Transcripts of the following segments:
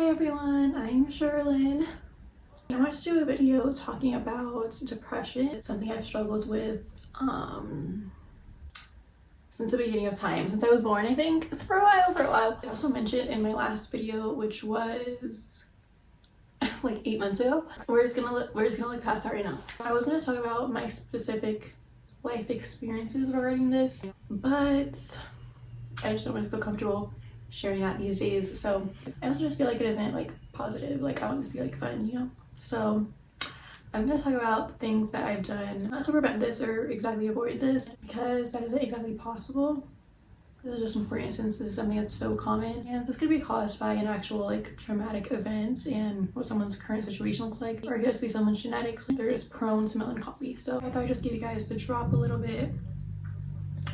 Hi everyone, I'm Sherlyn. I wanted to do a video talking about depression. It's something I've struggled with since the beginning of time, since I was born, I think. For a while. I also mentioned in my last video, which was like 8 months ago. We're just gonna look past that right now. I was gonna talk about my specific life experiences regarding this, but I just don't really feel comfortable sharing that these days. So I also just feel like it isn't like positive. Like I want this to be like fun, you know? So I'm gonna talk about things that I've done not to prevent this or exactly avoid this, because that isn't exactly possible. This is just important since this is something that's so common, and this could be caused by an actual like traumatic event and what someone's current situation looks like, or it could just be someone's genetics. They're just prone to melancholy. So I thought I'd just give you guys the drop a little bit.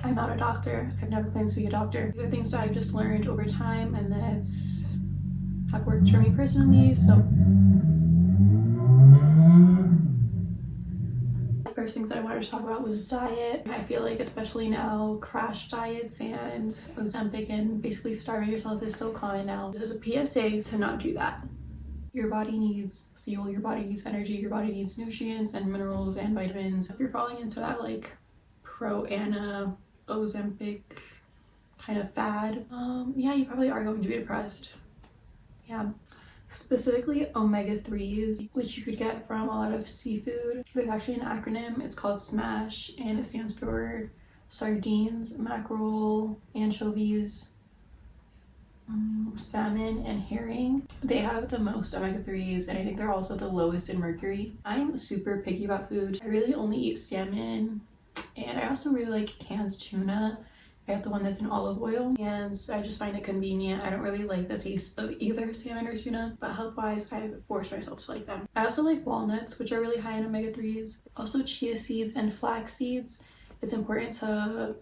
I'm not a doctor. I've never claimed to be a doctor. These are things that I've just learned over time and that's have worked for me personally. So the first things that I wanted to talk about was diet. I feel like especially now, crash diets and Ozempic and basically starving yourself is so common now. This is a PSA to not do that. Your body needs fuel, your body needs energy, your body needs nutrients and minerals and vitamins. If you're falling into that like pro-Ana Ozempic kind of fad, yeah, you probably are going to be depressed. Yeah, specifically omega-3s, which you could get from a lot of seafood. There's actually an acronym. It's called SMASH, and it stands for sardines, mackerel, anchovies, salmon, and herring. They have the most omega-3s, and I think they're also the lowest in mercury. I'm super picky about food. I really only eat salmon, and I also really like canned tuna. I have the one that's in olive oil, and I just find it convenient. I don't really like the taste of either salmon or tuna, but health-wise, I've forced myself to like them. I also like walnuts, which are really high in omega-3s. Also chia seeds and flax seeds. It's important to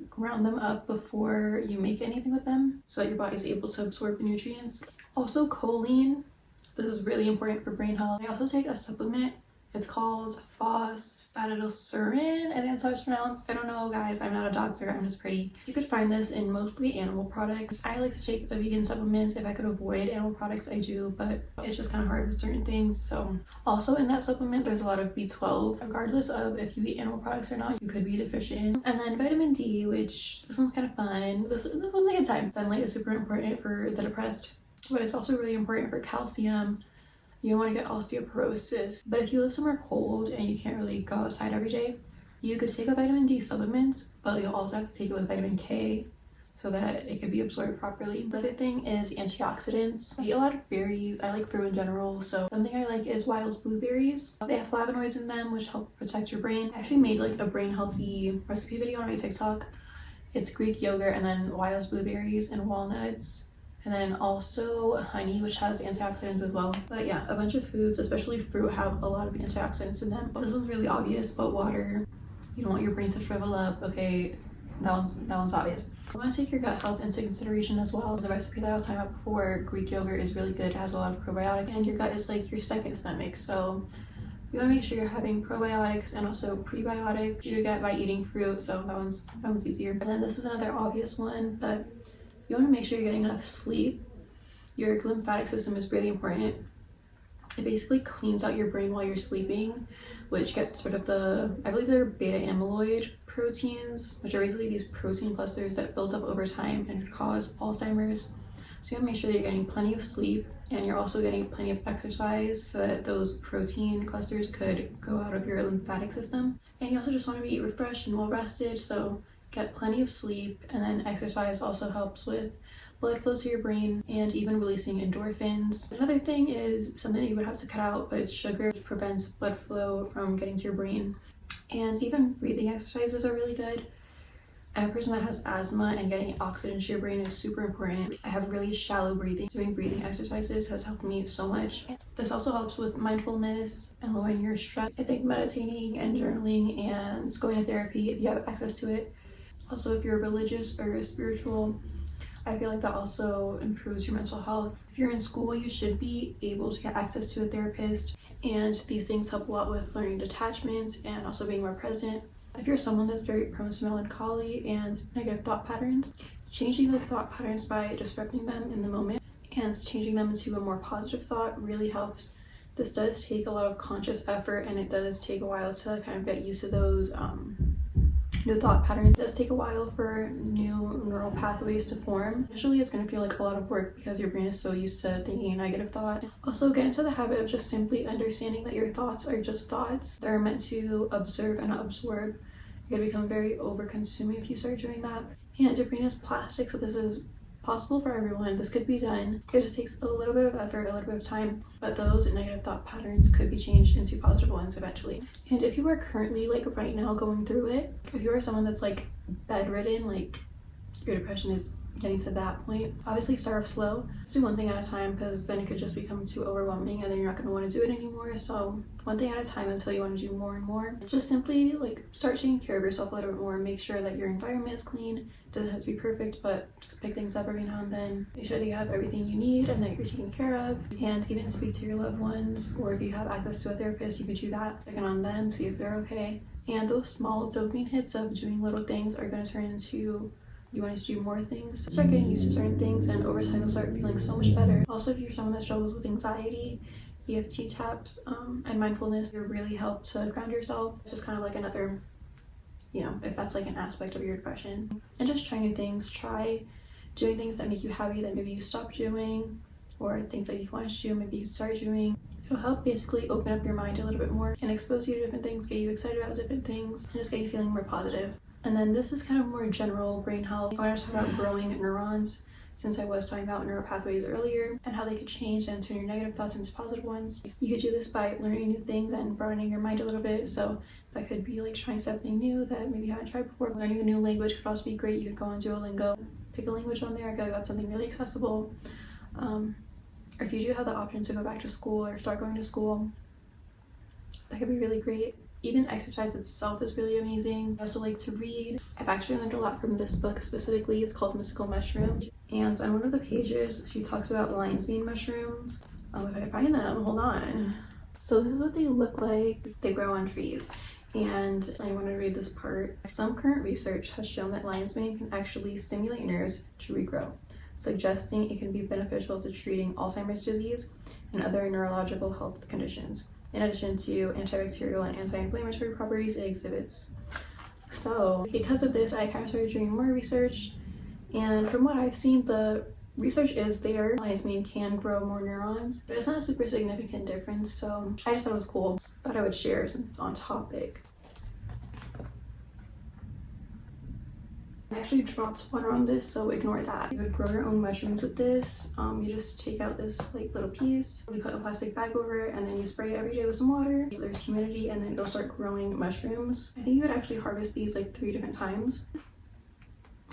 ground them up before you make anything with them so that your body is able to absorb the nutrients. Also choline. This is really important for brain health. I also take a supplement. It's called phosphatidylserine, I think that's how it's pronounced. I don't know, guys. I'm not a doctor. I'm just pretty. You could find this in mostly animal products. I like to take a vegan supplement. If I could avoid animal products, I do, but it's just kind of hard with certain things. So also in that supplement, there's a lot of B12. Regardless of if you eat animal products or not, you could be deficient. And then vitamin D, which this one's kind of fun. This one's a good time. Sunlight is super important for the depressed, but it's also really important for calcium. You don't want to get osteoporosis. But if you live somewhere cold and you can't really go outside every day, you could take a vitamin D supplement, but you'll also have to take it with vitamin K so that it can be absorbed properly. Another thing is antioxidants. I eat a lot of berries. I like fruit in general, so something I like is wild blueberries. They have flavonoids in them, which help protect your brain. I actually made like a brain healthy recipe video on my TikTok. It's Greek yogurt and then wild blueberries and walnuts. And then also honey, which has antioxidants as well. But yeah, a bunch of foods, especially fruit, have a lot of antioxidants in them. But this one's really obvious, but water. You don't want your brain to shrivel up, okay? That one's obvious. I want to take your gut health into consideration as well. The recipe that I was talking about before, Greek yogurt, is really good. It has a lot of probiotics, and your gut is like your second stomach. So you want to make sure you're having probiotics and also prebiotics you get by eating fruit. So that one's easier. And then this is another obvious one, but you want to make sure you're getting enough sleep. Your lymphatic system is really important. It basically cleans out your brain while you're sleeping, which gets rid of I believe they're beta amyloid proteins, which are basically these protein clusters that build up over time and cause Alzheimer's. So you want to make sure that you're getting plenty of sleep and you're also getting plenty of exercise so that those protein clusters could go out of your lymphatic system. And you also just want to be refreshed and well rested, so get plenty of sleep, and then exercise also helps with blood flow to your brain and even releasing endorphins. Another thing is something that you would have to cut out, but it's sugar, which prevents blood flow from getting to your brain. And even breathing exercises are really good. I'm a person that has asthma, and getting oxygen to your brain is super important. I have really shallow breathing. Doing breathing exercises has helped me so much. This also helps with mindfulness and lowering your stress. I think meditating and journaling and going to therapy, if you have access to it. Also, if you're religious or spiritual, I feel like that also improves your mental health. If you're in school, you should be able to get access to a therapist, and these things help a lot with learning detachment and also being more present. If you're someone that's very prone to melancholy and negative thought patterns, changing those thought patterns by disrupting them in the moment and changing them into a more positive thought really helps. This does take a lot of conscious effort, and it does take a while to kind of get used to those new thought patterns. It does take a while for new neural pathways to form. Initially, it's going to feel like a lot of work because your brain is so used to thinking negative thoughts. Also, get into the habit of just simply understanding that your thoughts are just thoughts. They're meant to observe and not absorb. You're going to become very over-consuming if you start doing that. And your brain is plastic, so this is possible for everyone. This could be done. It just takes a little bit of effort, a little bit of time, but those negative thought patterns could be changed into positive ones eventually. And if you are currently, like right now, going through it, if you are someone that's like bedridden, like your depression is getting to that point, obviously start off slow. Just do one thing at a time, because then it could just become too overwhelming and then you're not going to want to do it anymore. So one thing at a time until you want to do more and more. Just simply like start taking care of yourself a little bit more. Make sure that your environment is clean. It doesn't have to be perfect, but just pick things up every now and then. Make sure that you have everything you need and that you're taken care of. And even speak to your loved ones, or if you have access to a therapist, you could do that. Check in on them, see if they're okay. And those small dopamine hits of doing little things are going to turn into you want to do more things. Start getting used to certain things, and over time you'll start feeling so much better. Also, if you're someone that struggles with anxiety, EFT taps and mindfulness really help to ground yourself. It's just kind of like another, you know, if that's like an aspect of your depression. And just try new things. Try doing things that make you happy that maybe you stopped doing, or things that you wanted to do, maybe you start doing. It'll help basically open up your mind a little bit more and expose you to different things, get you excited about different things, and just get you feeling more positive. And then this is kind of more general brain health. I want to talk about growing neurons, since I was talking about neural pathways earlier and how they could change and turn your negative thoughts into positive ones. You could do this by learning new things and broadening your mind a little bit. So that could be like trying something new that maybe you haven't tried before. Learning a new language could also be great. You could go on Duolingo, pick a language on there. I feel like that's something really accessible. Or if you do have the option to go back to school or start going to school, that could be really great. Even exercise itself is really amazing. I also like to read. I've actually learned a lot from this book specifically. It's called Mystical Mushrooms. And on one of the pages, she talks about lion's mane mushrooms. If I find them, hold on. So this is what they look like. They grow on trees. And I want to read this part. Some current research has shown that lion's mane can actually stimulate nerves to regrow, suggesting it can be beneficial to treating Alzheimer's disease and other neurological health conditions. In addition to antibacterial and anti-inflammatory properties it exhibits. So because of this, I kind of started doing more research, and from what I've seen, the research is there. Lion's mane can grow more neurons, but it's not a super significant difference, so I just thought it was cool. Thought I would share since it's on topic. I actually dropped water on this, so ignore that. You would grow your own mushrooms with this. You just take out this like little piece, you put a plastic bag over it, and then you spray it every day with some water. So there's humidity, and then it'll start growing mushrooms. I think you would actually harvest these like 3 different times.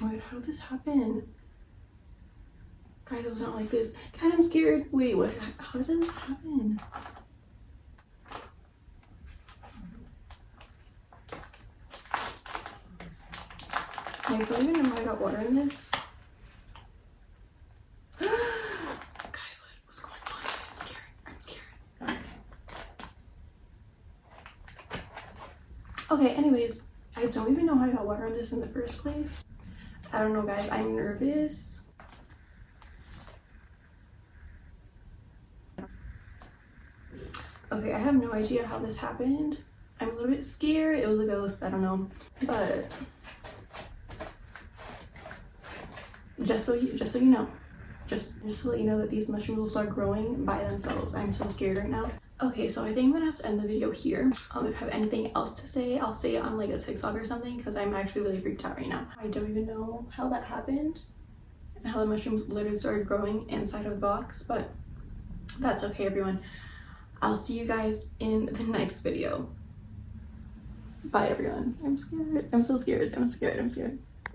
Oh wait, how did this happen? Guys, it was not like this. God, I'm scared. Wait, what? How did this happen? Guys, do I even know how I got water in this? Guys, what's going on? I'm scared. Okay, anyways, I don't even know how I got water in this in the first place. I don't know, guys. I'm nervous. Okay, I have no idea how this happened. I'm a little bit scared. It was a ghost. I don't know, but just so you know, just to let you know that these mushrooms will start growing by themselves. I'm so scared right now. Okay, so I think I'm gonna have to end the video here. If I have anything else to say, I'll say it on like a TikTok or something, because I'm actually really freaked out right now. I don't even know how that happened and how the mushrooms literally started growing inside of the box, but that's okay, everyone. I'll see you guys in the next video. Bye, everyone. I'm scared. I'm so scared. I'm scared.